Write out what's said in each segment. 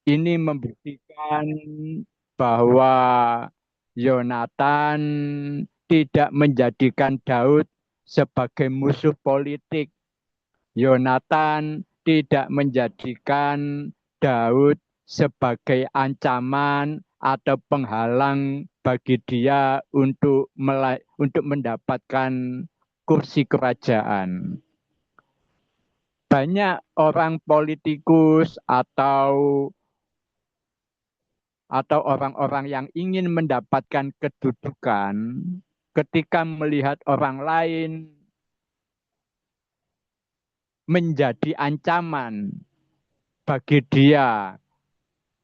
Ini membuktikan bahwa Yonatan tidak menjadikan Daud sebagai musuh politik. Yonatan tidak menjadikan Daud sebagai ancaman atau penghalang bagi dia untuk mendapatkan kursi kerajaan. Banyak orang politikus atau orang-orang yang ingin mendapatkan kedudukan ketika melihat orang lain menjadi ancaman bagi dia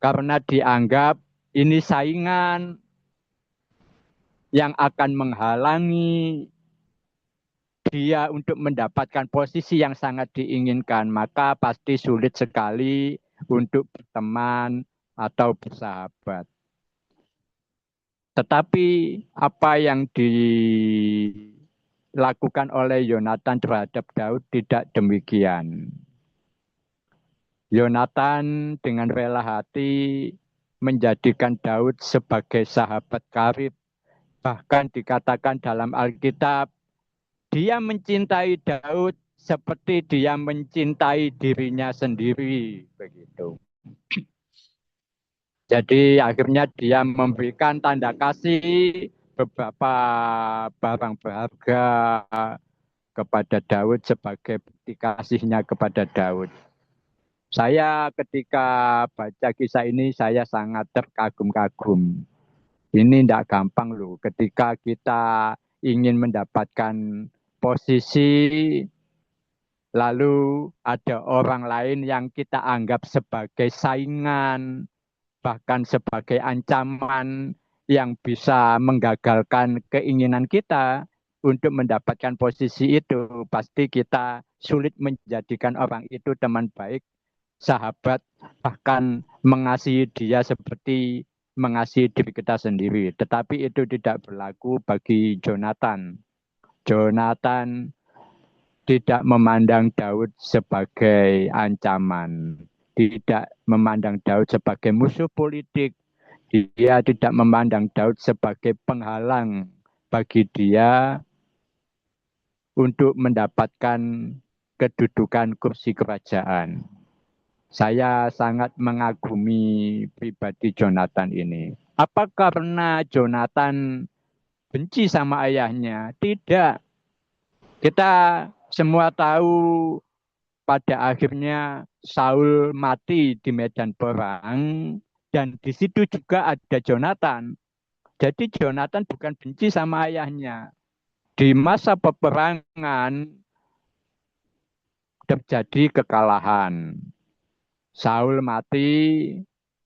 karena dianggap ini saingan yang akan menghalangi dia untuk mendapatkan posisi yang sangat diinginkan, maka pasti sulit sekali untuk berteman atau bersahabat. Tetapi apa yang dilakukan oleh Yonatan terhadap Daud tidak demikian. Yonatan dengan rela hati menjadikan Daud sebagai sahabat karib. Bahkan dikatakan dalam Alkitab, dia mencintai Daud seperti dia mencintai dirinya sendiri. Begitu. Jadi akhirnya dia memberikan tanda kasih beberapa barang berharga kepada Daud sebagai bukti kasihnya kepada Daud. Saya ketika baca kisah ini saya sangat terkagum-kagum. Ini tidak gampang loh ketika kita ingin mendapatkan posisi lalu ada orang lain yang kita anggap sebagai saingan, bahkan sebagai ancaman yang bisa menggagalkan keinginan kita untuk mendapatkan posisi itu. Pasti kita sulit menjadikan orang itu teman baik, sahabat, bahkan mengasihi dia seperti mengasihi diri kita sendiri. Tetapi itu tidak berlaku bagi Jonathan. Jonathan tidak memandang Daud sebagai ancaman, tidak memandang Daud sebagai musuh politik, dia tidak memandang Daud sebagai penghalang bagi dia untuk mendapatkan kedudukan kursi kerajaan. Saya sangat mengagumi pribadi Jonathan ini. Apa karena Jonathan benci sama ayahnya? Tidak. Kita semua tahu pada akhirnya Saul mati di medan perang dan di situ juga ada Jonathan. Jadi Jonathan bukan benci sama ayahnya. Di masa peperangan terjadi kekalahan. Saul mati,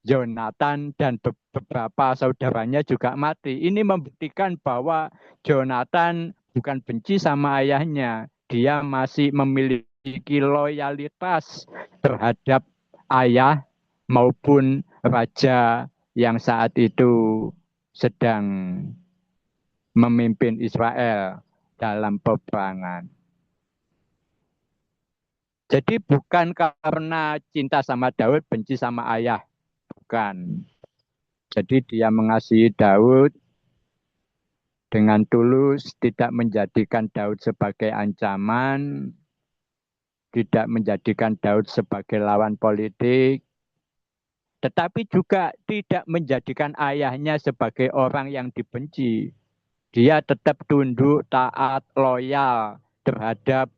Jonathan dan beberapa saudaranya juga mati. Ini membuktikan bahwa Jonathan bukan benci sama ayahnya. Dia masih memiliki loyalitas terhadap ayah maupun raja yang saat itu sedang memimpin Israel dalam peperangan. Jadi bukan karena cinta sama Daud, benci sama ayah. Bukan. Jadi dia mengasihi Daud dengan tulus, tidak menjadikan Daud sebagai ancaman, tidak menjadikan Daud sebagai lawan politik, tetapi juga tidak menjadikan ayahnya sebagai orang yang dibenci. Dia tetap tunduk, taat, loyal terhadap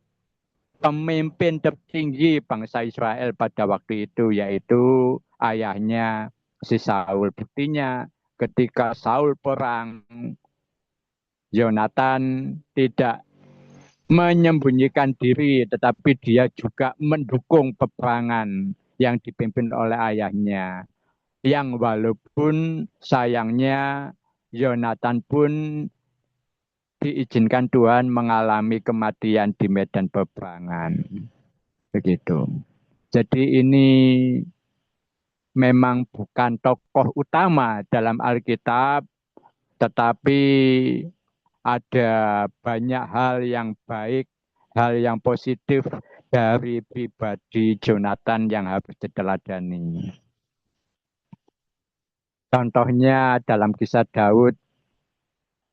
pemimpin tertinggi bangsa Israel pada waktu itu, yaitu ayahnya si Saul. Buktinya ketika Saul perang, Yonatan tidak menyembunyikan diri, tetapi dia juga mendukung peperangan yang dipimpin oleh ayahnya. Yang walaupun sayangnya Yonatan pun diizinkan Tuhan mengalami kematian di medan peperangan. Begitu. Jadi ini memang bukan tokoh utama dalam Alkitab, tetapi ada banyak hal yang baik, hal yang positif dari pribadi Jonathan yang harus diteladani. Contohnya dalam kisah Daud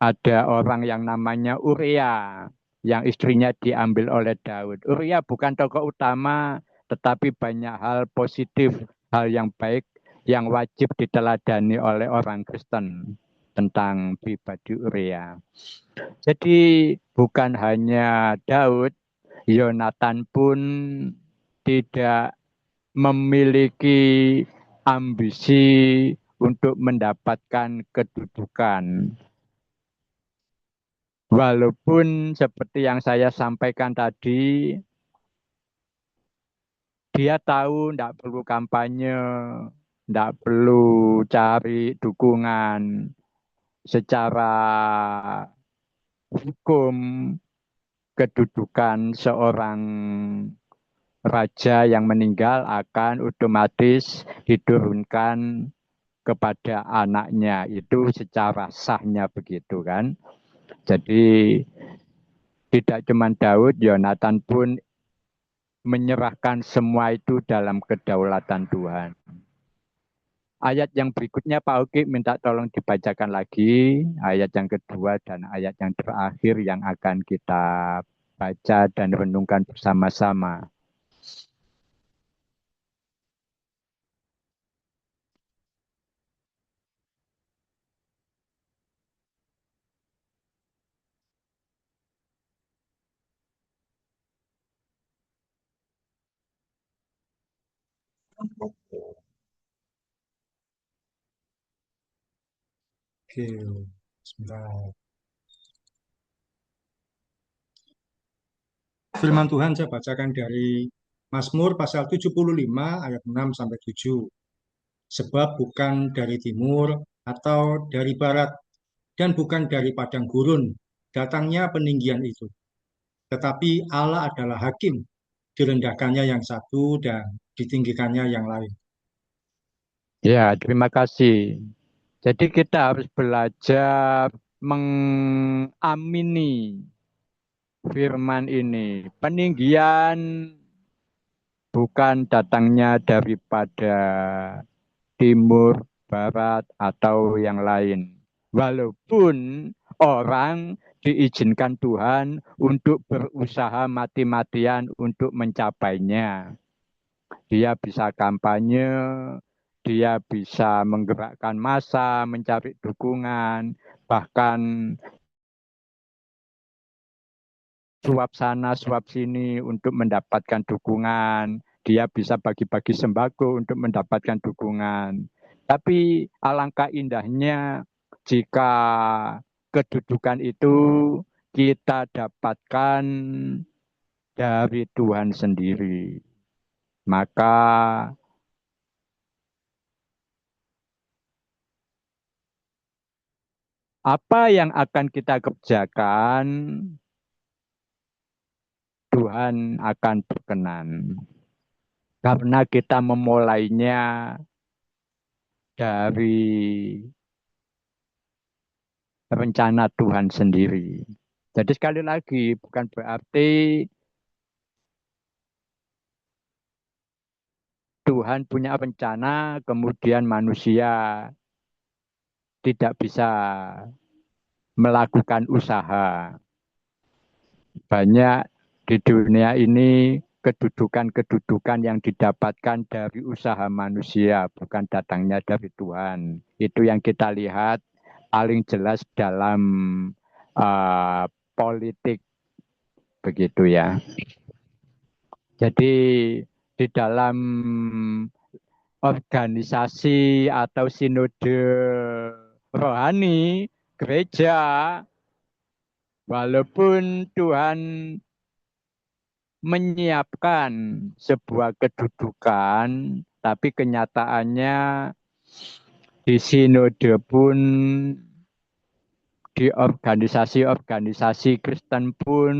ada orang yang namanya Uria yang istrinya diambil oleh Daud. Uria bukan tokoh utama, tetapi banyak hal positif, hal yang baik yang wajib diteladani oleh orang Kristen tentang pribadi Uria. Jadi bukan hanya Daud, Yonatan pun tidak memiliki ambisi untuk mendapatkan kedudukan. Walaupun seperti yang saya sampaikan tadi, dia tahu tidak perlu kampanye, tidak perlu cari dukungan secara hukum. Kedudukan seorang raja yang meninggal akan otomatis diturunkan kepada anaknya. Itu secara sahnya begitu kan. Jadi tidak cuma Daud, Yonatan pun menyerahkan semua itu dalam kedaulatan Tuhan. Ayat yang berikutnya Pak Uki minta tolong dibacakan lagi. Ayat yang kedua dan ayat yang terakhir yang akan kita baca dan renungkan bersama-sama. Oke, sebentar. Firman Tuhan saya bacakan dari Mazmur pasal 75 ayat 6 sampai 7. Sebab bukan dari timur atau dari barat dan bukan dari padang gurun datangnya peninggian itu. Tetapi Allah adalah hakim, direndahkannya yang satu dan ditinggikannya yang lain. Ya, terima kasih. Jadi kita harus belajar mengamini firman ini. Peninggian bukan datangnya daripada timur, barat, atau yang lain. Walaupun orang diizinkan Tuhan untuk berusaha mati-matian untuk mencapainya. Dia bisa kampanye, dia bisa menggerakkan massa, mencari dukungan, bahkan suap sana, suap sini untuk mendapatkan dukungan. Dia bisa bagi-bagi sembako untuk mendapatkan dukungan. Tapi alangkah indahnya jika kedudukan itu kita dapatkan dari Tuhan sendiri. Maka apa yang akan kita kerjakan, Tuhan akan berkenan. Karena kita memulainya dari rencana Tuhan sendiri. Jadi sekali lagi, bukan berarti Tuhan punya rencana, kemudian manusia tidak bisa melakukan usaha. Banyak di dunia ini kedudukan-kedudukan yang didapatkan dari usaha manusia, bukan datangnya dari Tuhan. Itu yang kita lihat paling jelas dalam politik begitu ya. Jadi di dalam organisasi atau sinode rohani gereja, walaupun Tuhan menyiapkan sebuah kedudukan, tapi kenyataannya di sinode pun, di organisasi-organisasi Kristen pun,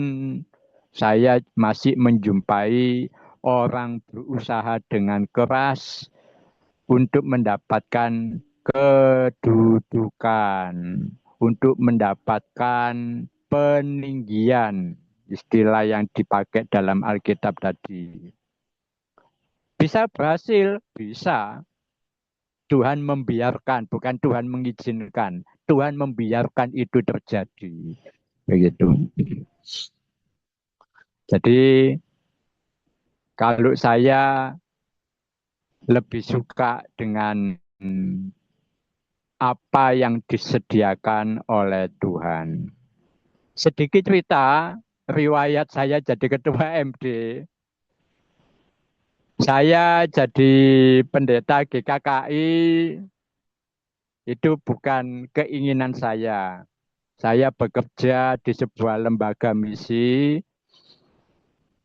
saya masih menjumpai orang berusaha dengan keras untuk mendapatkan kedudukan, untuk mendapatkan peninggian, istilah yang dipakai dalam Alkitab tadi. Bisa berhasil, bisa. Tuhan membiarkan, bukan Tuhan mengizinkan. Tuhan membiarkan itu terjadi. Begitu. Jadi kalau saya lebih suka dengan apa yang disediakan oleh Tuhan. Sedikit cerita, riwayat saya jadi ketua MD. Saya jadi pendeta GKKI itu bukan keinginan saya. Saya bekerja di sebuah lembaga misi.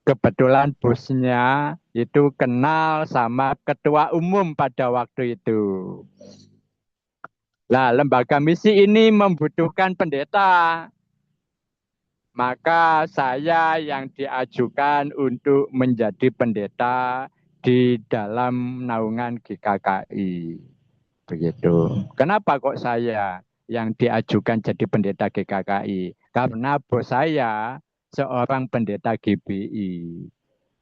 Kebetulan bosnya itu kenal sama ketua umum pada waktu itu. Nah, lembaga misi ini membutuhkan pendeta. Maka saya yang diajukan untuk menjadi pendeta di dalam naungan GKKI. Begitu. Kenapa kok saya yang diajukan jadi pendeta GKKI? Karena bos saya seorang pendeta GBI.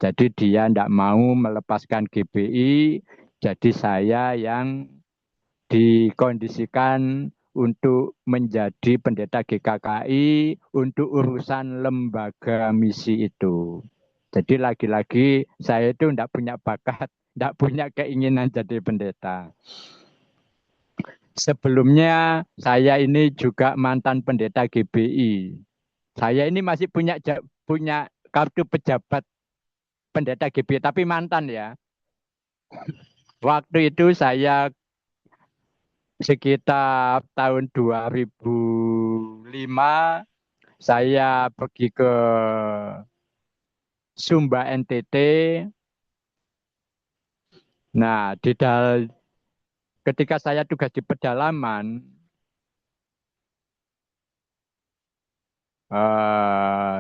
Jadi dia tidak mau melepaskan GBI, jadi saya yang dikondisikan untuk menjadi pendeta GKKI untuk urusan lembaga misi itu. Jadi lagi-lagi saya itu tidak punya bakat, tidak punya keinginan jadi pendeta. Sebelumnya saya ini juga mantan pendeta GBI. Saya ini masih punya kartu pejabat pendeta GBI, tapi mantan ya. Waktu itu saya sekitar tahun 2005 saya pergi ke Sumba NTT. Nah, ketika saya tugas di pedalaman,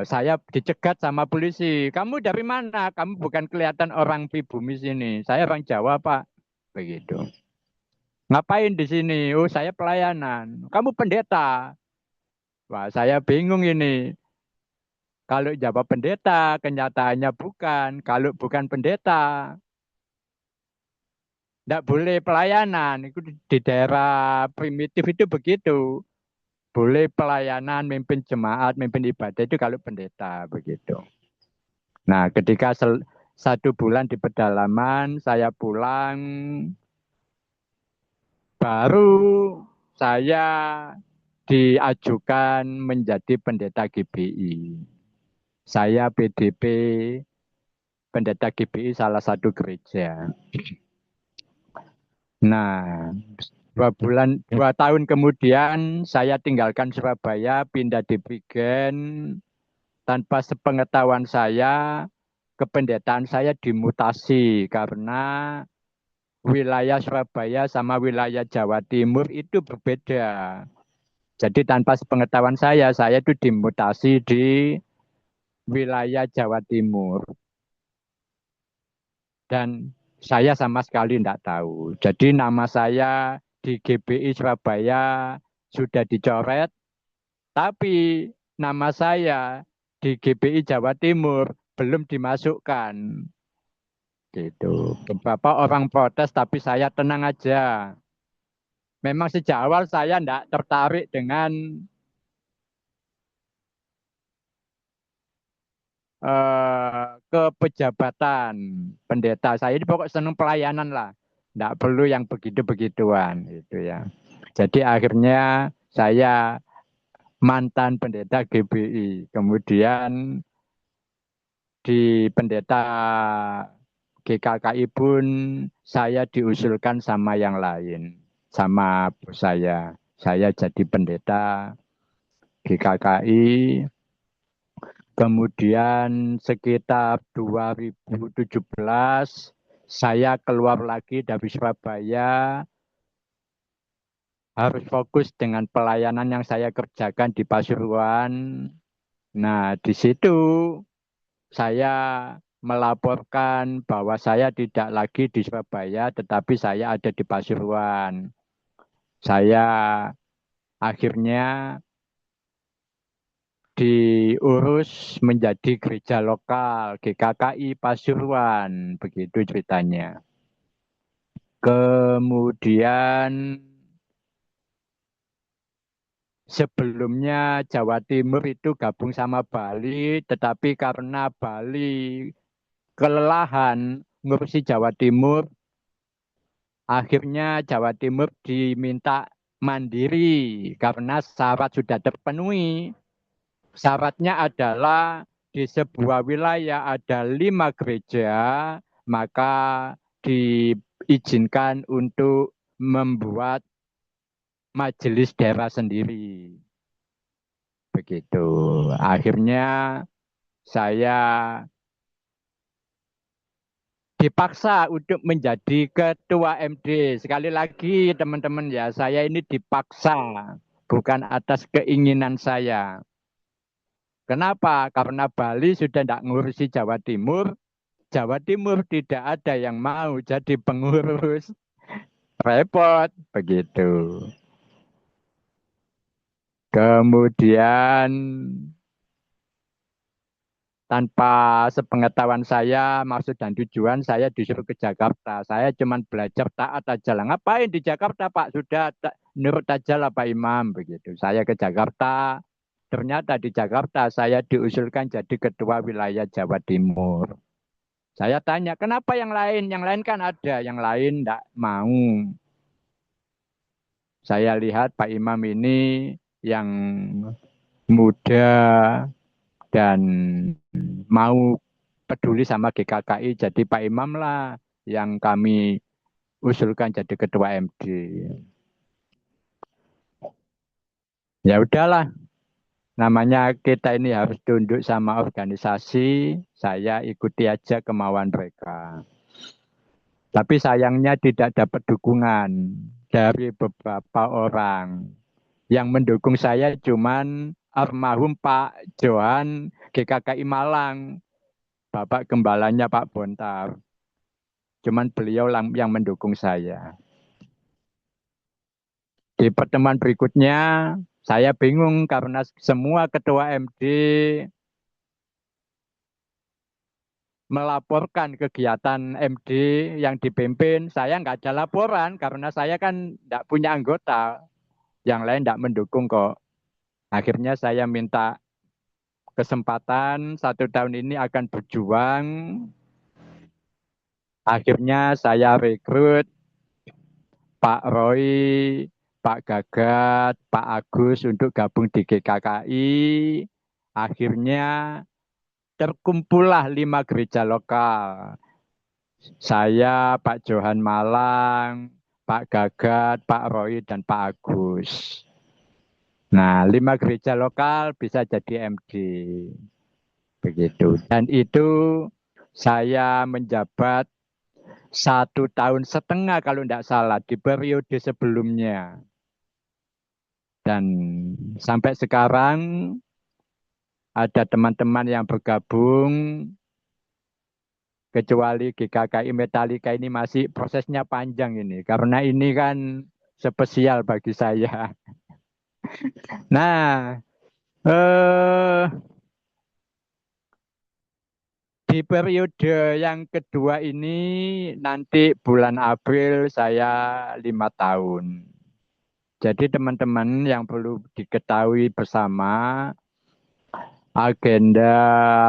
saya dicegat sama polisi. Kamu dari mana? Kamu bukan kelihatan orang pribumi sini. Saya orang Jawa, Pak. Begitu. Ngapain di sini? Oh, saya pelayanan. Kamu pendeta. Wah, saya bingung ini. Kalau jawab pendeta, kenyataannya bukan. Kalau bukan pendeta, tidak boleh pelayanan. Itu di daerah primitif itu begitu. Boleh pelayanan, mimpin jemaat, mimpin ibadah itu kalau pendeta begitu. Nah, ketika 1 bulan di pedalaman, saya pulang, baru saya diajukan menjadi pendeta GBI. Saya PDP pendeta GBI salah satu gereja. Nah, 2 tahun kemudian saya tinggalkan Surabaya, pindah di Prigen. Tanpa sepengetahuan saya, kependetaan saya dimutasi karena wilayah Surabaya sama wilayah Jawa Timur itu berbeda. Jadi tanpa sepengetahuan saya itu dimutasi di wilayah Jawa Timur. Dan saya sama sekali tidak tahu. Jadi nama saya di GBI Surabaya sudah dicoret, tapi nama saya di GBI Jawa Timur belum dimasukkan. Gitu. Beberapa orang protes, tapi saya tenang aja. Memang sejak awal saya tidak tertarik dengan kepejabatan pendeta. Saya ini pokok senang pelayanan lah. Tidak perlu yang begitu-begituan. Gitu ya. Jadi akhirnya saya mantan pendeta GBI. Kemudian di pendeta GKKI pun saya diusulkan sama yang lain. Sama bos saya. Saya jadi pendeta GKKI. Kemudian sekitar 2017 saya keluar lagi dari Surabaya, harus fokus dengan pelayanan yang saya kerjakan di Pasuruan. Nah, di situ saya melaporkan bahwa saya tidak lagi di Surabaya, tetapi saya ada di Pasuruan. Saya akhirnya diurus menjadi gereja lokal GKKI Pasuruan, begitu ceritanya. Kemudian sebelumnya Jawa Timur itu gabung sama Bali, tetapi karena Bali kelelahan ngurusi Jawa Timur, akhirnya Jawa Timur diminta mandiri karena syarat sudah terpenuhi. Syaratnya adalah di sebuah wilayah ada 5 gereja, maka diizinkan untuk membuat majelis daerah sendiri. Begitu. Akhirnya saya dipaksa untuk menjadi ketua MD. Sekali lagi teman-teman ya, saya ini dipaksa, bukan atas keinginan saya. Kenapa? Karena Bali sudah tidak ngurusi Jawa Timur. Jawa Timur tidak ada yang mau jadi pengurus. Repot, begitu. Kemudian tanpa sepengetahuan saya, maksud dan tujuan saya disuruh ke Jakarta. Saya cuma belajar taat aja lah. Ngapain di Jakarta Pak? Sudah nurut aja lah Pak Imam. Begitu. Saya ke Jakarta. Ternyata di Jakarta saya diusulkan jadi ketua wilayah Jawa Timur. Saya tanya, kenapa yang lain? Yang lain kan ada, yang lain tidak mau. Saya lihat Pak Imam ini yang muda dan mau peduli sama GKKI, jadi Pak Imam lah yang kami usulkan jadi ketua MD. Ya udahlah, namanya kita ini harus tunduk sama organisasi, saya ikuti aja kemauan mereka. Tapi sayangnya tidak dapat dukungan dari beberapa orang. Yang mendukung saya cuman almarhum Pak Johan GKKI Malang, Bapak Gembalanya Pak Bontar. Cuman beliau yang mendukung saya. Di pertemuan berikutnya, saya bingung karena semua ketua MD melaporkan kegiatan MD yang dipimpin. Saya nggak ada laporan karena saya kan nggak punya anggota. Yang lain nggak mendukung kok. Akhirnya saya minta kesempatan 1 tahun ini akan berjuang. Akhirnya saya rekrut Pak Roy, Pak Gagat, Pak Agus untuk gabung di GKKI. Akhirnya terkumpullah 5 gereja lokal. Saya, Pak Johan Malang, Pak Gagat, Pak Roy, dan Pak Agus. Nah, 5 gereja lokal bisa jadi MD. Begitu. Dan itu saya menjabat 1 tahun setengah kalau tidak salah di periode sebelumnya. Dan sampai sekarang ada teman-teman yang bergabung, kecuali GKKI Metalika ini masih prosesnya panjang ini. Karena ini kan spesial bagi saya. Nah, di periode yang kedua ini nanti bulan April saya 5 tahun. Jadi teman-teman yang perlu diketahui bersama, agenda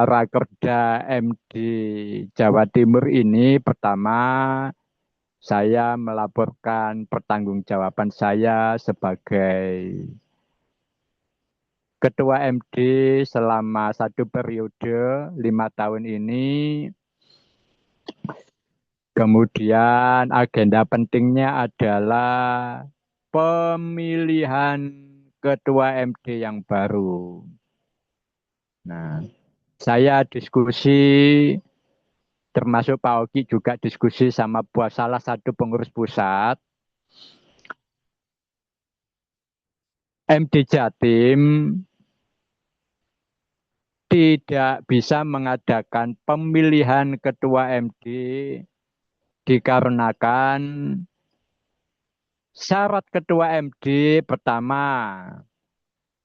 Rakerda MD Jawa Timur ini pertama saya melaporkan pertanggungjawaban saya sebagai Ketua MD selama 1 periode 5 tahun ini. Kemudian agenda pentingnya adalah pemilihan Ketua MD yang baru. Nah, saya diskusi termasuk Pak Oki juga diskusi sama salah satu pengurus pusat. MD Jatim tidak bisa mengadakan pemilihan ketua MD dikarenakan syarat ketua MD pertama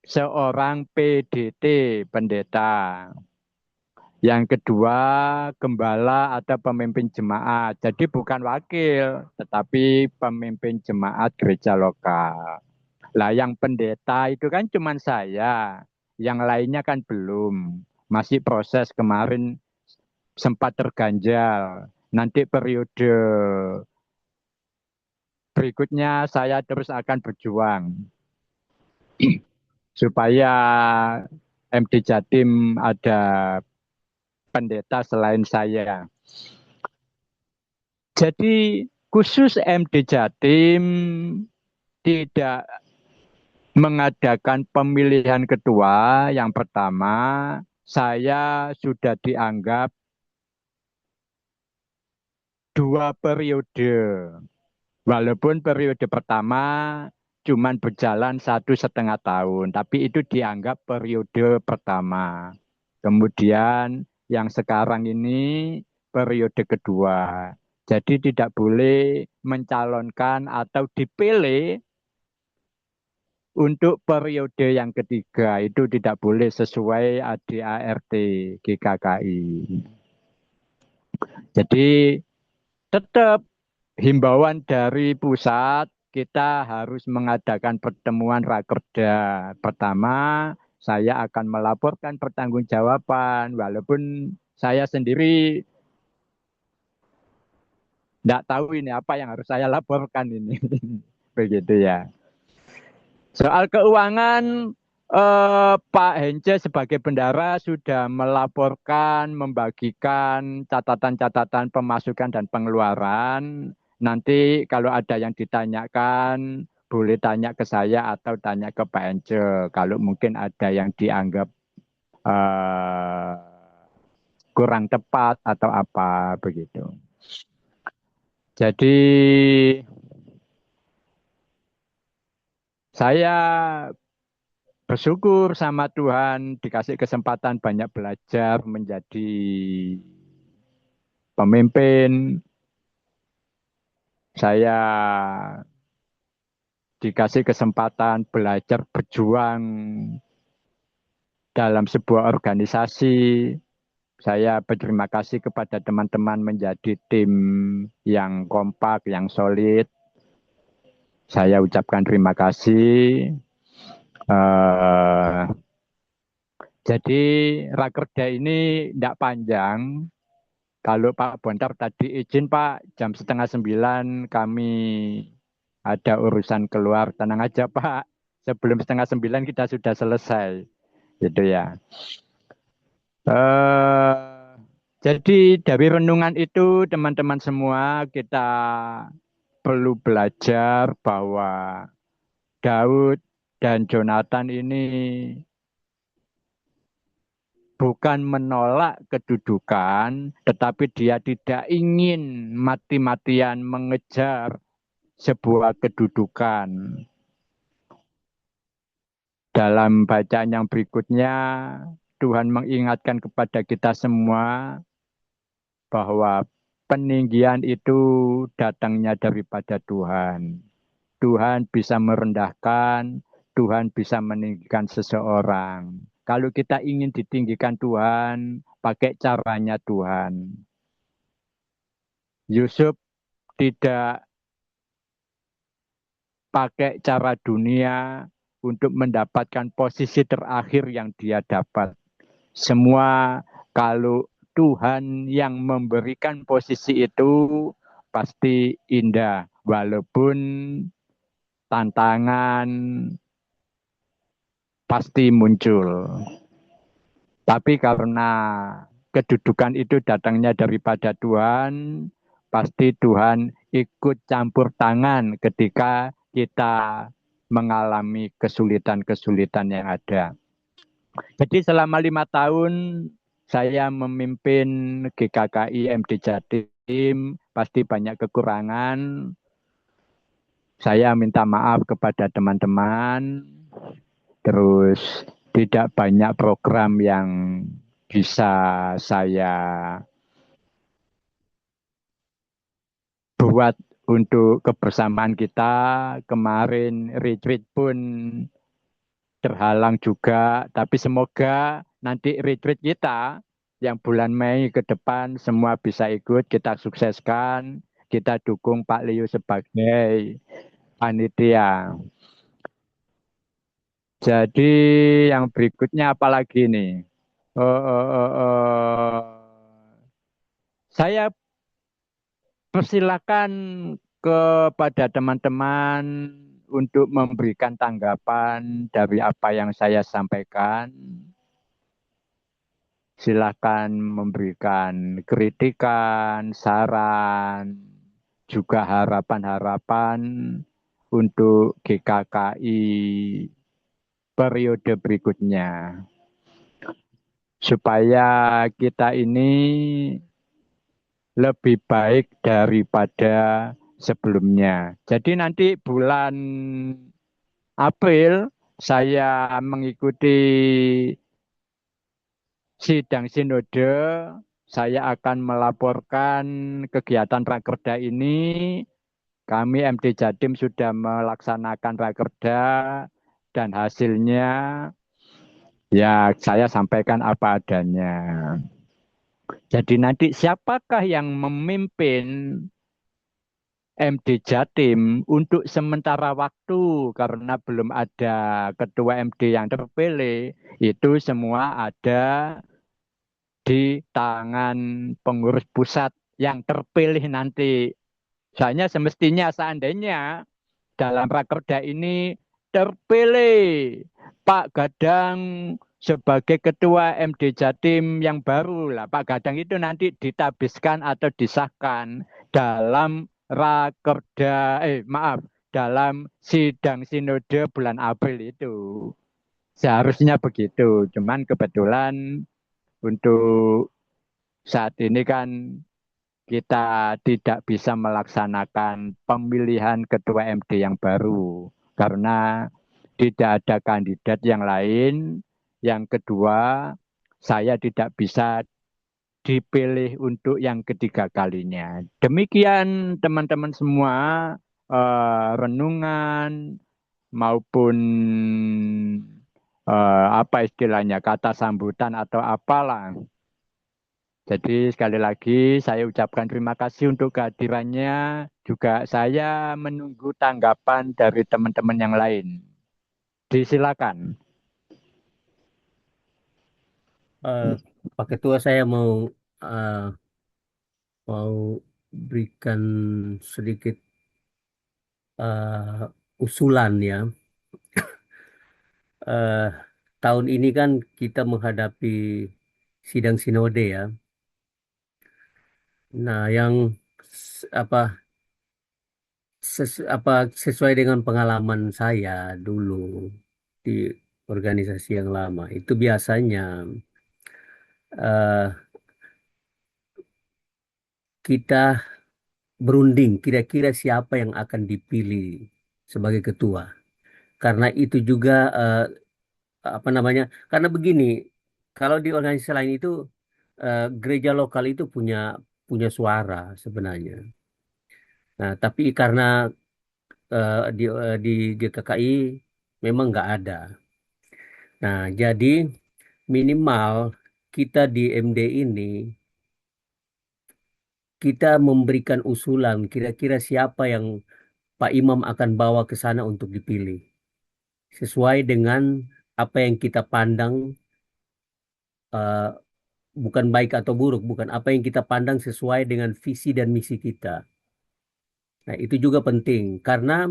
seorang PDT pendeta. Yang kedua, gembala atau pemimpin jemaat. Jadi bukan wakil, tetapi pemimpin jemaat gereja lokal. Lah yang pendeta itu kan cuma saya, yang lainnya kan belum. Masih proses kemarin sempat terganjal. Nanti periode berikutnya saya terus akan berjuang supaya MD Jatim ada pendeta selain saya. Jadi khusus MD Jatim tidak mengadakan pemilihan ketua. Yang pertama, saya sudah dianggap 2 periode. Walaupun periode pertama cuman berjalan 1,5 tahun, tapi itu dianggap periode pertama. Kemudian yang sekarang ini periode kedua. Jadi tidak boleh mencalonkan atau dipilih untuk periode yang ketiga. Itu tidak boleh sesuai ADART GKKI. Jadi tetap himbauan dari pusat, kita harus mengadakan pertemuan rakerda. Pertama, saya akan melaporkan pertanggungjawaban, walaupun saya sendiri tidak tahu ini apa yang harus saya laporkan ini. Begitu ya. Soal keuangan, Pak Hence sebagai bendara sudah melaporkan, membagikan catatan-catatan pemasukan dan pengeluaran. Nanti kalau ada yang ditanyakan, boleh tanya ke saya atau tanya ke Pak Hence. Kalau mungkin ada yang dianggap eh, kurang tepat atau apa begitu. Jadi saya bersyukur sama Tuhan dikasih kesempatan banyak belajar menjadi pemimpin. Saya dikasih kesempatan belajar berjuang dalam sebuah organisasi. Saya berterima kasih kepada teman-teman menjadi tim yang kompak, yang solid. Saya ucapkan terima kasih. Uh, jadi rakerda ini tidak panjang. Kalau Pak Bontar tadi izin Pak, jam 8:30 kami ada urusan keluar. Tenang aja Pak, sebelum 8:30 kita sudah selesai. Gitu ya. Eh, jadi dari renungan itu teman-teman semua kita perlu belajar bahwa Daud dan Jonathan ini bukan menolak kedudukan, tetapi dia tidak ingin mati-matian mengejar sebuah kedudukan. Dalam bacaan yang berikutnya, Tuhan mengingatkan kepada kita semua bahwa peninggian itu datangnya daripada Tuhan. Tuhan bisa merendahkan, Tuhan bisa meninggikan seseorang. Kalau kita ingin ditinggikan Tuhan, pakai caranya Tuhan. Yusuf tidak pakai cara dunia untuk mendapatkan posisi terakhir yang dia dapat. Semua kalau Tuhan yang memberikan posisi itu pasti indah. Walaupun tantangan pasti muncul. Tapi karena kedudukan itu datangnya daripada Tuhan, pasti Tuhan ikut campur tangan ketika kita mengalami kesulitan-kesulitan yang ada. Jadi selama 5 tahun saya memimpin GKKI MD Jatim, pasti banyak kekurangan. Saya minta maaf kepada teman-teman. Terus tidak banyak program yang bisa saya buat untuk kebersamaan kita. Kemarin retreat pun terhalang juga, tapi semoga nanti retreat kita yang bulan Mei ke depan semua bisa ikut, kita sukseskan, kita dukung Pak Liu sebagai panitia. Jadi yang berikutnya apa lagi nih? Eh, eh, eh, eh, saya persilakan kepada teman-teman untuk memberikan tanggapan dari apa yang saya sampaikan. Silakan memberikan kritikan, saran, juga harapan-harapan untuk GKKI periode berikutnya. Supaya kita ini lebih baik daripada sebelumnya. Jadi nanti bulan April saya mengikuti sidang sinode, saya akan melaporkan kegiatan Rakerda ini. Kami MD Jatim sudah melaksanakan Rakerda dan hasilnya ya saya sampaikan apa adanya. Jadi nanti siapakah yang memimpin MD Jatim untuk sementara waktu karena belum ada ketua MD yang terpilih, itu semua ada di tangan pengurus pusat yang terpilih nanti. Soalnya semestinya seandainya dalam Rakerda ini terpilih Pak Gadang sebagai ketua MD Jatim yang baru lah. Pak Gadang itu nanti ditabiskan atau disahkan dalam Rakerda, maaf, dalam sidang sinode bulan April itu. Seharusnya begitu. Cuman kebetulan untuk saat ini kan kita tidak bisa melaksanakan pemilihan ketua MD yang baru karena tidak ada kandidat yang lain. Yang kedua, saya tidak bisa dipilih untuk yang ketiga kalinya. Demikian teman-teman semua, renungan maupun apa istilahnya kata sambutan atau apalah. Jadi sekali lagi saya ucapkan terima kasih untuk kehadirannya. Juga saya menunggu tanggapan dari teman-teman yang lain. Disilakan. Eh, Pak Ketua, saya eh, mau berikan sedikit usulan ya. Eh, Tahun ini kan kita menghadapi sidang sinode ya. Nah, yang apa sesuai dengan pengalaman saya dulu di organisasi yang lama, itu biasanya eh, kita berunding kira-kira siapa yang akan dipilih sebagai ketua. Karena itu juga apa namanya? Karena begini, kalau di organisasi lain itu gereja lokal itu punya punya suara sebenarnya. Nah, tapi karena di GKKI memang nggak ada. Nah, jadi minimal kita di MD ini kita memberikan usulan kira-kira siapa yang Pak Imam akan bawa ke sana untuk dipilih sesuai dengan apa yang kita pandang, eh, bukan baik atau buruk, bukan apa yang kita pandang sesuai dengan visi dan misi kita. Nah, itu juga penting karena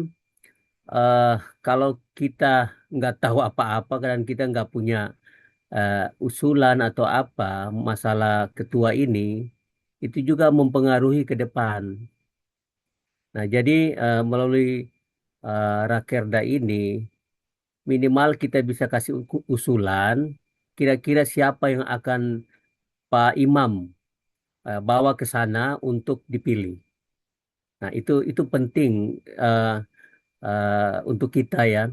eh, kalau kita nggak tahu apa-apa dan kita nggak punya eh, usulan atau apa masalah ketua ini, itu juga mempengaruhi ke depan. Nah, jadi melalui Rakerda ini minimal kita bisa kasih usulan kira-kira siapa yang akan Pak Imam bawa ke sana untuk dipilih. Nah, itu penting eh, untuk kita ya,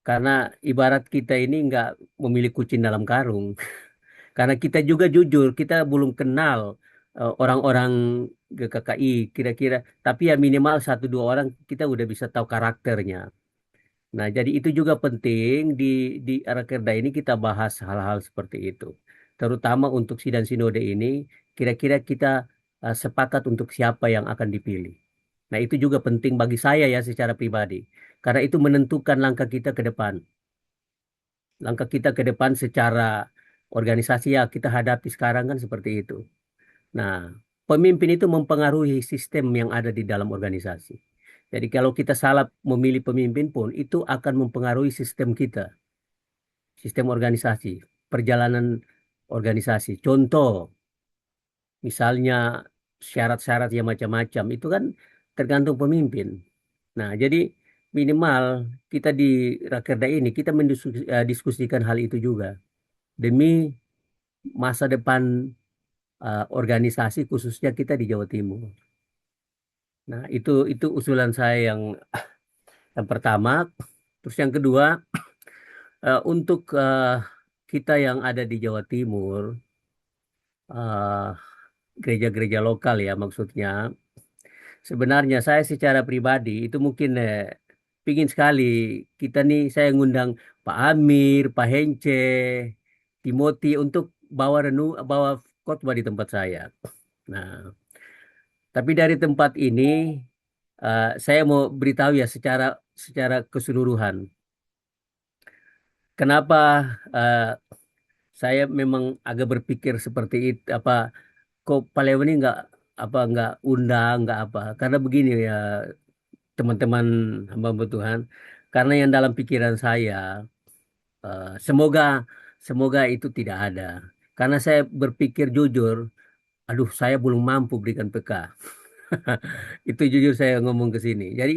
karena ibarat kita ini nggak memilih kucing dalam karung. Karena kita juga jujur, kita belum kenal orang-orang GKKI kira-kira, tapi ya minimal satu dua orang kita udah bisa tahu karakternya. Nah, jadi itu juga penting di Rakerda ini kita bahas hal-hal seperti itu. terutama untuk sidang sinode ini, kira-kira kita sepakat untuk siapa yang akan dipilih. Nah, itu juga penting bagi saya ya secara pribadi, karena itu menentukan langkah kita ke depan. Langkah kita ke depan secara organisasi ya kita hadapi sekarang kan seperti itu. Nah, pemimpin itu mempengaruhi sistem yang ada di dalam organisasi. Jadi kalau kita salah memilih pemimpin pun itu akan mempengaruhi sistem kita, sistem organisasi, perjalanan organisasi. Contoh, misalnya syarat-syarat yang macam-macam itu kan tergantung pemimpin. Nah, jadi minimal kita di Rakerda ini kita mendiskusikan hal itu juga demi masa depan organisasi khususnya kita di Jawa Timur. Nah, itu usulan saya yang pertama. Terus yang kedua, untuk kita yang ada di Jawa Timur, eh, gereja-gereja lokal ya maksudnya, sebenarnya saya secara pribadi itu mungkin pingin sekali kita nih saya ngundang Pak Amir, Pak Hence, Timothy untuk bawa khotbah di tempat saya. Nah, tapi dari tempat ini saya mau beritahu ya secara keseluruhan. Kenapa eh, saya memang agak berpikir seperti itu apa kok Paleo ini nggak undang nggak apa karena begini ya teman-teman hamba Tuhan karena yang dalam pikiran saya semoga semoga itu tidak ada karena saya berpikir jujur aduh saya belum mampu berikan PK. Itu jujur saya ngomong ke sini jadi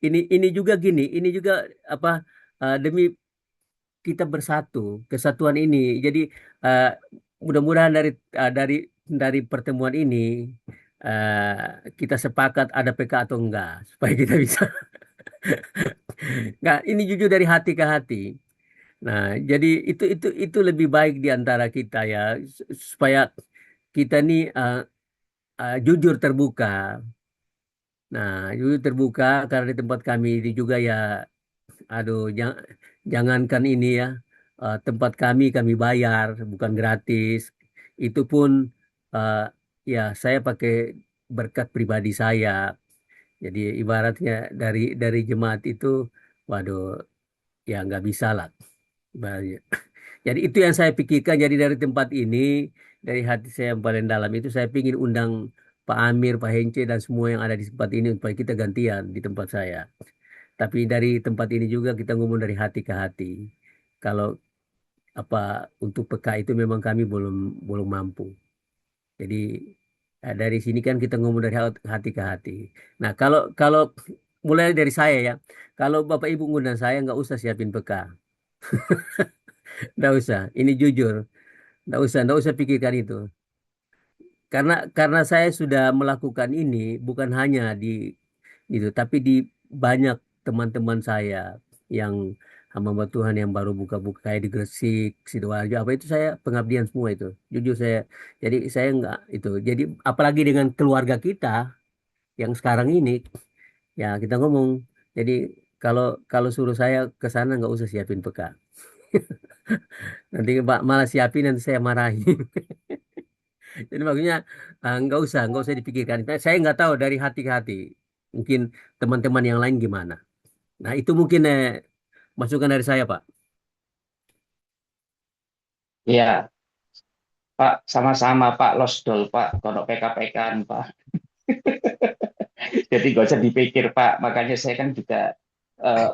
ini juga gini ini juga apa demi kita bersatu, kesatuan ini. Jadi eh, mudah-mudahan dari pertemuan ini kita sepakat ada PK atau enggak supaya kita bisa. Nggak, ini jujur dari hati ke hati. Nah, jadi itu lebih baik di antara kita ya supaya kita nih jujur terbuka. Nah, jujur terbuka karena di tempat kami ini juga ya aduh, jangankan ini ya, tempat kami bayar, bukan gratis. Itu pun eh, ya saya pakai berkat pribadi saya. Jadi ibaratnya dari jemaat itu, waduh, ya nggak bisa lah. Ibaratnya. Jadi itu yang saya pikirkan. Jadi dari tempat ini, dari hati saya yang paling dalam itu saya ingin undang Pak Amir, Pak Hence dan semua yang ada di tempat ini supaya kita gantian di tempat saya. Tapi dari tempat ini juga kita ngomong dari hati ke hati. Kalau apa untuk PK itu memang kami belum belum mampu. Jadi dari sini kan kita ngomong dari hati ke hati. Nah kalau kalau mulai dari saya ya, kalau Bapak Ibu ngundang saya nggak usah siapin PK, nggak usah. Ini jujur, nggak usah pikirkan itu. Karena saya sudah melakukan ini bukan hanya di itu, tapi di banyak teman-teman saya yang hamba Tuhan yang baru buka-buka kayak di Gresik, Sidoarjo, apa itu saya pengabdian semua itu. Jujur saya, jadi saya nggak itu. Jadi apalagi dengan keluarga kita yang sekarang ini, ya kita ngomong. Jadi kalau kalau suruh saya ke sana nggak usah siapin PK. Nanti Pak malah siapin nanti saya marahi. Jadi maksudnya nggak usah dipikirkan. Saya nggak tahu dari hati ke hati. Mungkin teman-teman yang lain gimana. Nah itu mungkin masukan dari saya Pak. Iya, Pak, sama-sama Pak Losdol Pak, kono PKPK Pak. Jadi gak usah dipikir Pak, makanya saya kan juga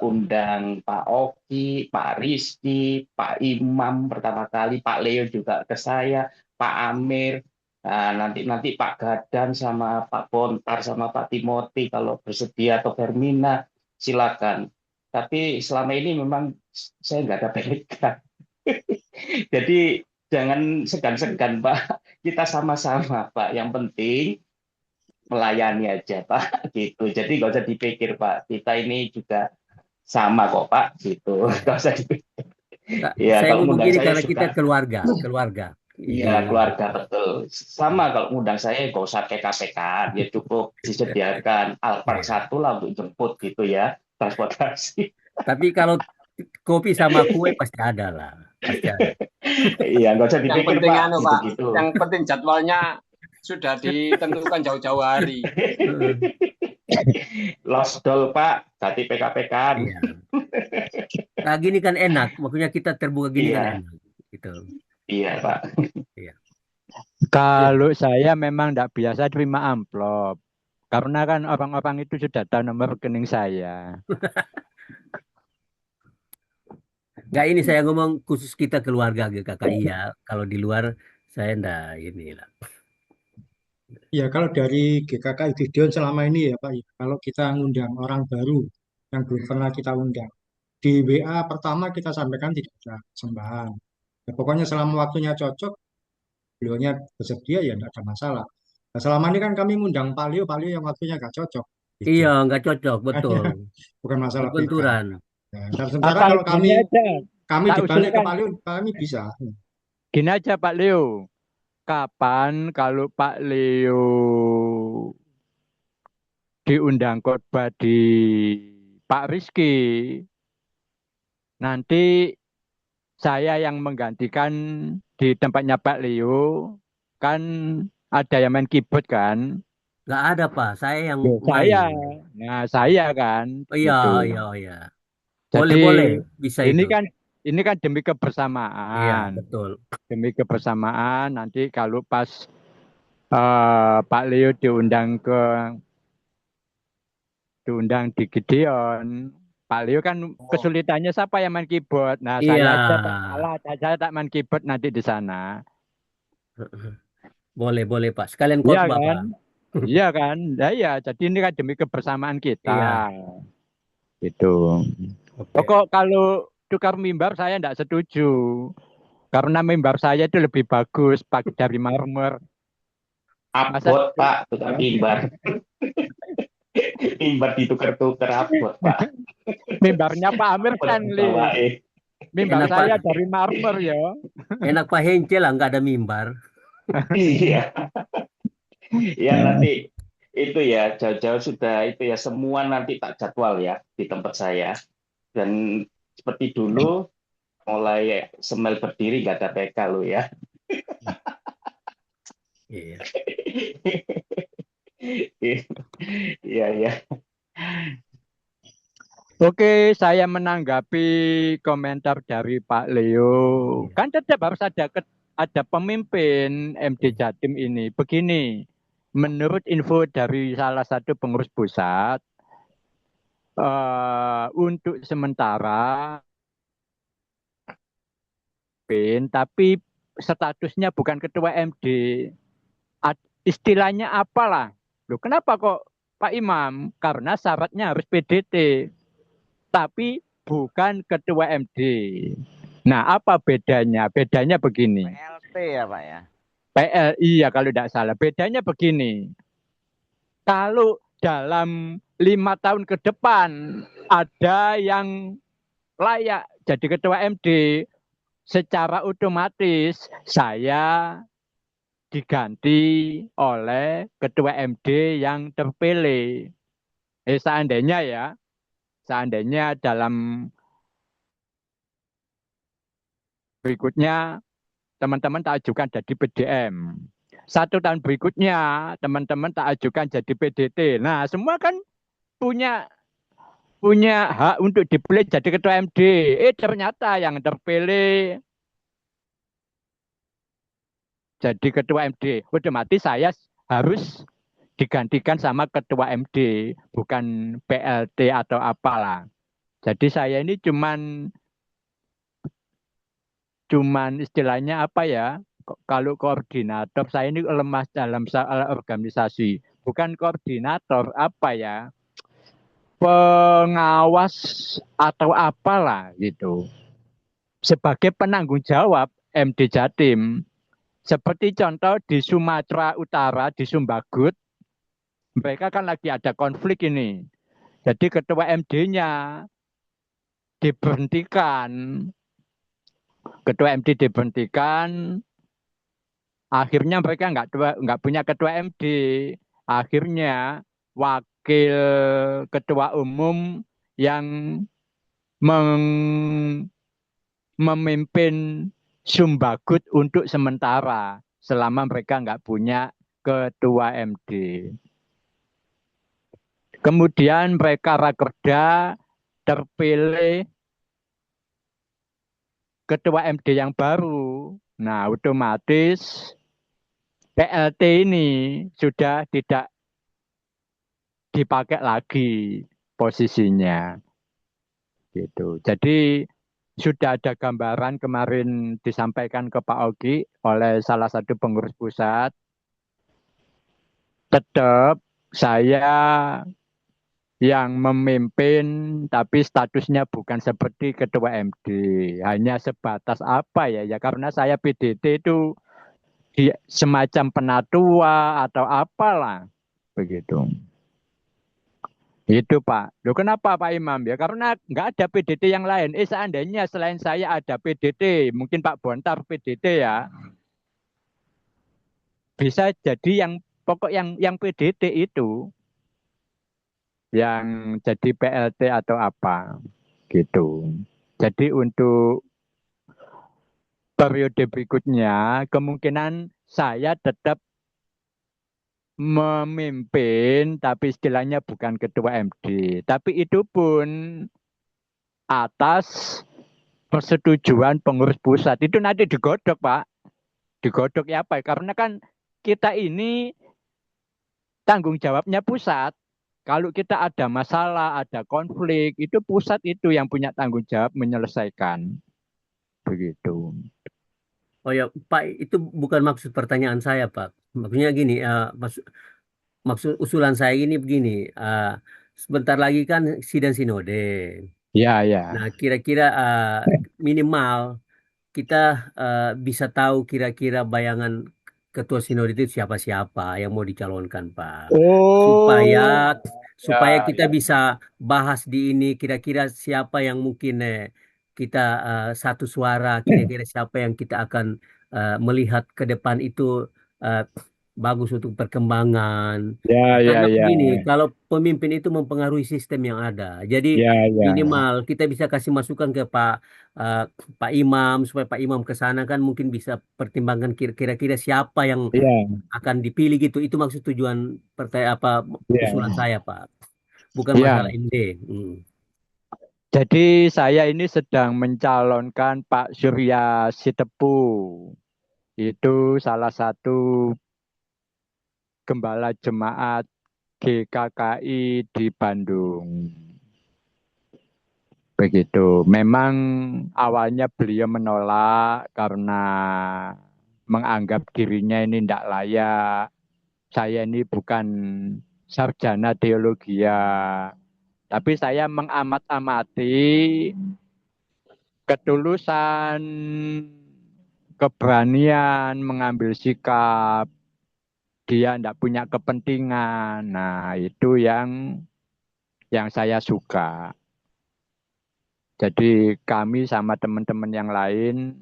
undang Pak Oki, Pak Rizky, Pak Imam pertama kali, Pak Leo juga ke saya, Pak Amir, nah, nanti Pak Gadan sama Pak Bontar sama Pak Timothy kalau bersedia atau Fermina silakan. Tapi selama ini memang saya nggak ada PK. Jadi jangan segan-segan Pak, kita sama-sama Pak. Yang penting melayani aja Pak, gitu. Jadi nggak usah dipikir Pak, kita ini juga sama kok Pak, gitu. Nggak usah dipikir. Nggak, Ya saya kalau ngomong ngundang gini saya karena kita juga, keluarga, keluarga. Itu. ya keluarga betul. Sama kalau ngundang saya nggak usah PK-PK, ya cukup disediakan Alphard Iya. satu lah untuk jemput gitu ya, transportasi. Tapi kalau kopi sama kue pasti ada lah. Pasti ada. Iya, nggak usah Yang dipikir penting Pak, anu Pak, gitu-gitu. yang penting jadwalnya sudah ditentukan jauh-jauh hari. Heeh. Lost doll Pak, ganti PKP-kan. Iya. Nah, gini kan enak. Maksudnya kita terbuka gini kan Iya, enak. Gitu. iya Pak. Iya. Kalau saya memang tidak biasa terima amplop. Karena kan orang-orang itu sudah tahu nomor rekening saya. Nggak, ini saya ngomong khusus kita keluarga GKKI ya. Kalau di luar saya enggak ini lah. Ya, kalau dari GKK Gideon selama ini ya Pak, ya, kalau kita ngundang orang baru yang belum pernah kita undang, di WA pertama kita sampaikan tidak ada sembahan. Ya, pokoknya selama waktunya cocok, beliaunya bersedia ya tidak ada masalah. Nah, selama ini kan kami ngundang Pak Leo yang waktunya nggak cocok. Gitu. Iya, nggak cocok, betul. Bukan masalah beda. Berbenturan. Ya, dan sementara Apa kalau gini aja, kami tak dibalik ke usulkan. Pak Leo, kami bisa. Gini aja Pak Leo. Kapan kalau Pak Leo diundang khotbah di Pak Rizky, nanti saya yang menggantikan di tempatnya Pak Leo, kan ada yang main keyboard kan? Nggak ada, Pak. Saya yang Loh, saya, main. nah saya kan Oh, iya, gitu. iya, iya. Jadi Boleh, boleh. Bisa ini itu. kan demi Iya, kebersamaan, betul. demi kebersamaan. Nanti kalau pas Pak Leo diundang di Gideon, Pak Leo kan kesulitannya siapa yang main keyboard. Nah Iya. saya aja tak salah, saya tak main keyboard nanti di sana. Boleh, boleh, Pak. Sekalian Iya khotbah, kan? Pak. Iya kan? Nah, iya, jadi ini kan demi kebersamaan kita. Iya. Gitu. Oke. Pokok kalau tukar mimbar saya tidak setuju. Karena mimbar saya itu lebih bagus pakai dari marmer. Masa Abot Pak, tukar mimbar. Mimbar ditukar-tukar abot Pak. mimbarnya Pak Amir Stanley. Bawain. Mimbar Enak, saya Pak. dari marmer ya. Enak, Pak Hence lah, nggak ada mimbar. Iya. Ya nanti itu ya jauh-jauh sudah itu ya semua nanti tak jadwal ya di tempat saya. Dan seperti dulu mulai Semel berdiri nggak ada PK lo ya. Iya. Iya ya. Oke, saya menanggapi komentar dari Pak Leo. Iya. Kan tetap harus ada pemimpin MD Iya. Jatim ini. Begini, menurut info dari salah satu pengurus pusat, untuk sementara, tapi statusnya bukan ketua MD. Istilahnya apalah? Loh, kenapa kok Pak Imam? Karena syaratnya harus PDT. Tapi bukan ketua MD. Nah, apa bedanya? Bedanya begini. PLT ya Pak ya. PLI ya kalau tidak salah. Bedanya begini. Kalau dalam 5 tahun ke depan ada yang layak jadi ketua MD, secara otomatis saya diganti oleh ketua MD yang terpilih. Seandainya dalam berikutnya teman-teman tak ajukan jadi PDM. 1 tahun berikutnya teman-teman tak ajukan jadi PDT. Nah, semua kan punya hak untuk dipilih jadi ketua MD. Ternyata yang terpilih jadi ketua MD. Otomatis saya harus digantikan sama ketua MD, bukan PLT atau apalah. Jadi saya ini cuman istilahnya apa ya? Kalau koordinator, saya ini lemah dalam soal organisasi. Bukan koordinator, apa ya? Pengawas atau apalah gitu. Sebagai penanggung jawab MD Jatim. Seperti contoh di Sumatera Utara, di Sumbagut, mereka kan lagi ada konflik ini. Jadi ketua MD-nya diberhentikan. Ketua MD diberhentikan, akhirnya mereka nggak punya ketua MD. Akhirnya wakil ketua umum yang memimpin Sumbagut untuk sementara selama mereka nggak punya ketua MD. Kemudian mereka rakerda terpilih ketua MD yang baru. Nah, otomatis PLT ini sudah tidak dipakai lagi posisinya. Gitu. Jadi sudah ada gambaran kemarin disampaikan ke Pak Ogi oleh salah satu pengurus pusat. Tetap saya yang memimpin, tapi statusnya bukan seperti ketua MD. Hanya sebatas apa ya? Ya karena saya PDT itu semacam penatua atau apalah begitu. Itu Pak. Loh kenapa Pak Imam? Ya karena nggak ada PDT yang lain. Seandainya selain saya ada PDT, mungkin Pak Bontar PDT ya, bisa jadi yang pokok yang PDT itu yang jadi PLT atau apa gitu. Jadi untuk periode berikutnya kemungkinan saya tetap memimpin tapi istilahnya bukan ketua MD. Tapi itu pun atas persetujuan pengurus pusat. Itu nanti digodok, Pak. Digodok ya apa? Karena kan kita ini tanggung jawabnya pusat. Kalau kita ada masalah, ada konflik, itu pusat itu yang punya tanggung jawab menyelesaikan. Begitu. Oh ya, Pak, itu bukan maksud pertanyaan saya, Pak. Maksudnya gini, maksud usulan saya ini begini, sebentar lagi kan sidang sinode. Ya, ya. Nah, kira-kira minimal kita bisa tahu kira-kira bayangan ketua sinode itu siapa-siapa yang mau dicalonkan, Pak. Supaya Oh, supaya ya, kita ya. bisa bahas di ini kira-kira siapa yang mungkin kita satu suara, kira-kira siapa yang kita akan melihat ke depan itu eh, bagus untuk perkembangan. Ya, ya, Karena ya. begini, kalau pemimpin itu mempengaruhi sistem yang ada. Jadi Ya, ya. minimal kita bisa kasih masukan ke eh, Pak Imam supaya Pak Imam ke sana kan mungkin bisa pertimbangkan kira-kira siapa yang Ya, akan dipilih gitu. Itu maksud tujuan apa usulan ya. saya, Pak. Bukan masalah Ya. MD. Hmm. Jadi saya ini sedang mencalonkan Pak Surya Sitepu. Itu salah satu gembala jemaat GKKI di Bandung. Begitu. Memang awalnya beliau menolak karena menganggap dirinya ini tidak layak. Saya ini bukan sarjana teologi ya. Tapi saya mengamat-amati ketulusan, keberanian mengambil sikap, dia tidak punya kepentingan. Nah, itu yang saya suka. Jadi kami sama teman-teman yang lain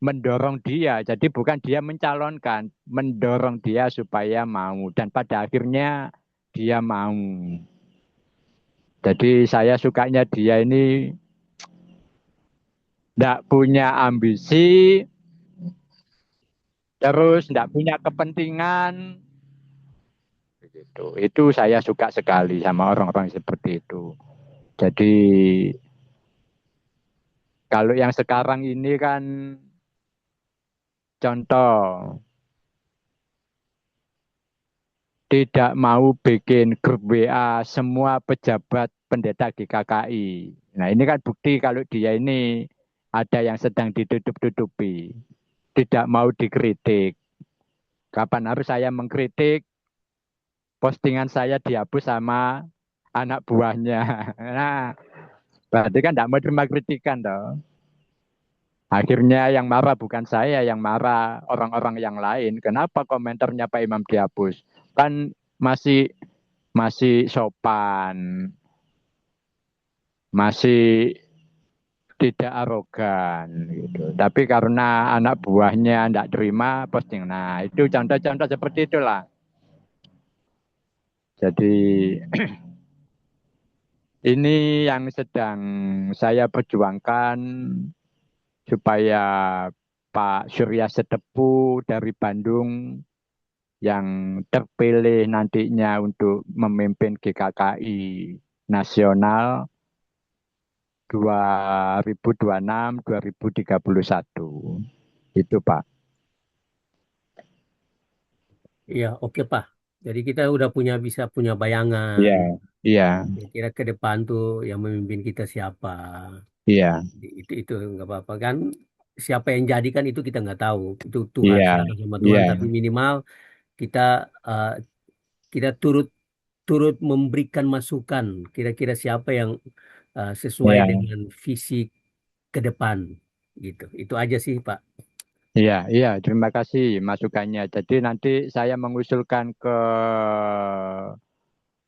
mendorong dia. Jadi bukan dia mencalonkan, mendorong dia supaya mau. Dan pada akhirnya dia mau. Jadi saya sukanya dia ini tidak punya ambisi, terus tidak punya kepentingan. Begitu. Itu saya suka sekali sama orang-orang seperti itu. Jadi kalau yang sekarang ini kan contoh tidak mau bikin grup WA semua pejabat pendeta GKKI. Nah ini kan bukti kalau dia ini ada yang sedang ditutup-tutupi. Tidak mau dikritik. Kapan harus saya mengkritik, postingan saya dihapus sama anak buahnya. Nah, berarti kan tidak mau terima kritikan toh. Akhirnya yang marah bukan saya, yang marah orang-orang yang lain. Kenapa komentarnya Pak Imam dihapus? Kan masih masih sopan, masih tidak arogan gitu. Tapi karena anak buahnya tidak terima posting. Nah, itu contoh-contoh seperti itulah. Jadi ini yang sedang saya perjuangkan supaya Pak Surya Setepu dari Bandung yang terpilih nantinya untuk memimpin GKKI nasional 2026-2031. Itu Pak. Iya, oke Pak. Jadi kita udah bisa punya bayangan. Iya, iya, Kira ke depan tuh yang memimpin kita siapa. iya, Itu nggak apa-apa kan. Siapa yang jadi kan itu kita nggak tahu. Itu Tuhan, iya, serahkan sama iya, Tuhan. Tapi minimal kita eh, kita turut turut memberikan masukan. Kira-kira siapa yang sesuai iya, dengan visi ke depan gitu. Itu aja sih Pak. iya, iya. Terima kasih masukannya. Jadi nanti saya mengusulkan ke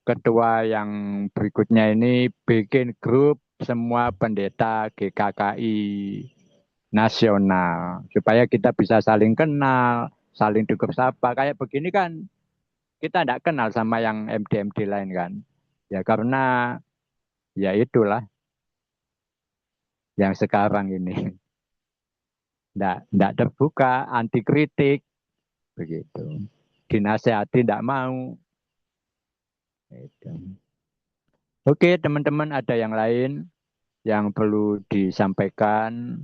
ketua yang berikutnya ini bikin grup semua pendeta GKKI nasional supaya kita bisa saling kenal, saling tegur sapa. Kayak begini kan kita tidak kenal sama yang MD-MD lain kan. Ya karena ya itulah yang sekarang ini tidak terbuka, anti kritik begitu. Dinasehati tidak mau. Gitu. Oke teman-teman, ada yang lain yang perlu disampaikan?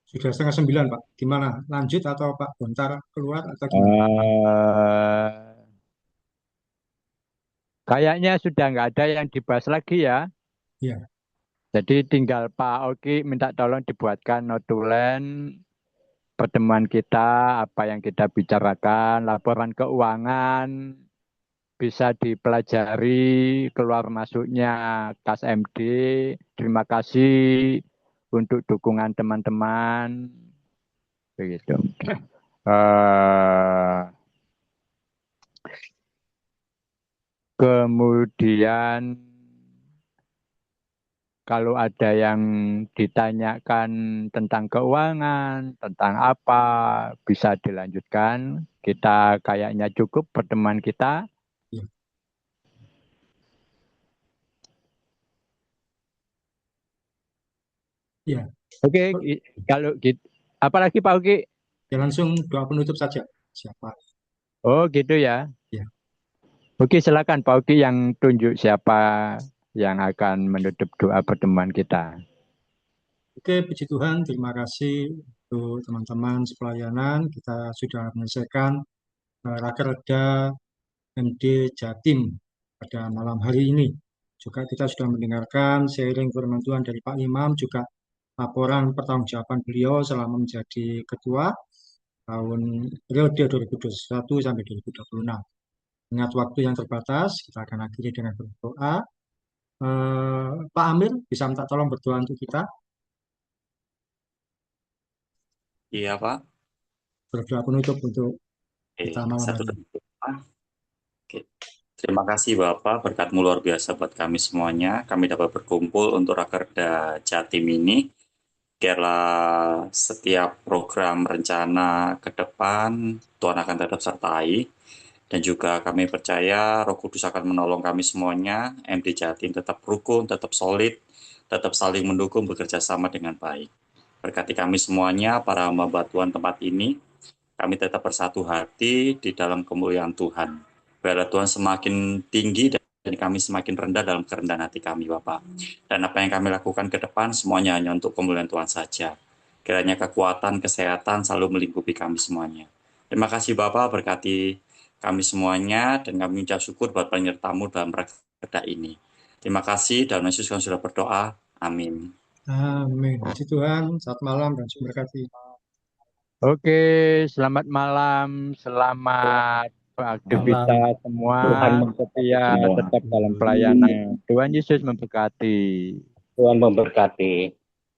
Sudah setengah 9, Pak. Gimana? Lanjut atau Pak Bontar keluar atau gimana? Eh, Kayaknya sudah nggak ada yang dibahas lagi ya. Ya, Jadi tinggal Pak Oki minta tolong dibuatkan notulen pertemuan kita, apa yang kita bicarakan, laporan keuangan, bisa dipelajari keluar masuknya kas MD. Terima kasih untuk dukungan teman-teman. Begitu. Eh, Kemudian kalau ada yang ditanyakan tentang keuangan, tentang apa, bisa dilanjutkan. Kita kayaknya cukup pertemuan kita. ya, ya. Oke, kalau gitu, apalagi Pak Uki? Ya langsung doa penutup saja. Siapa? Oh gitu ya. Ya. Oke, silakan Pak Uki yang tunjuk siapa yang akan menutup doa pertemuan kita. Oke, puji Tuhan. Terima kasih untuk teman-teman sepelayanan. Kita sudah menyelesaikan Rakerda MD Jatim pada malam hari ini. Juga kita sudah mendengarkan sharing firman Tuhan dari Pak Imam, juga laporan pertanggungjawaban beliau selama menjadi ketua tahun periode 2021 sampai 2026. Ingat waktu yang terbatas, kita akan akhiri dengan berdoa. Pak Amir, bisa minta tolong berdoa untuk kita? Iya, Pak. Berdoa penutup untuk Oke, kita malam satu hari dan ini. dua. Oke. Terima kasih Bapak, berkatmu luar biasa buat kami semuanya. Kami dapat berkumpul untuk Rakerda Jatim ini. Biarlah setiap program rencana ke depan Tuhan akan tetap sertai. Dan juga kami percaya Roh Kudus akan menolong kami semuanya. MD Jatim tetap rukun, tetap solid, tetap saling mendukung, bekerja sama dengan baik. Berkati kami semuanya, para hamba Tuhan tempat ini. Kami tetap bersatu hati di dalam kemuliaan Tuhan. Biarlah Tuhan semakin tinggi dan kami semakin rendah dalam kerendahan hati kami, Bapak. Dan apa yang kami lakukan ke depan semuanya hanya untuk kemuliaan Tuhan saja. Kiranya kekuatan, kesehatan selalu melingkupi kami semuanya. Terima kasih Bapak, berkati kami semuanya, dan kami ucap syukur buat penyertamu dalam Rakerda ini. Terima kasih, dalam Yesus kami sudah berdoa. Amin. Amin. Puji Tuhan, selamat malam dan Tuhan berkati. Oke, selamat malam, selamat Malam. beraktivitas semua, Tuhan memberkati setia semua. tetap dalam pelayanan. Tuhan Yesus memberkati. Tuhan memberkati.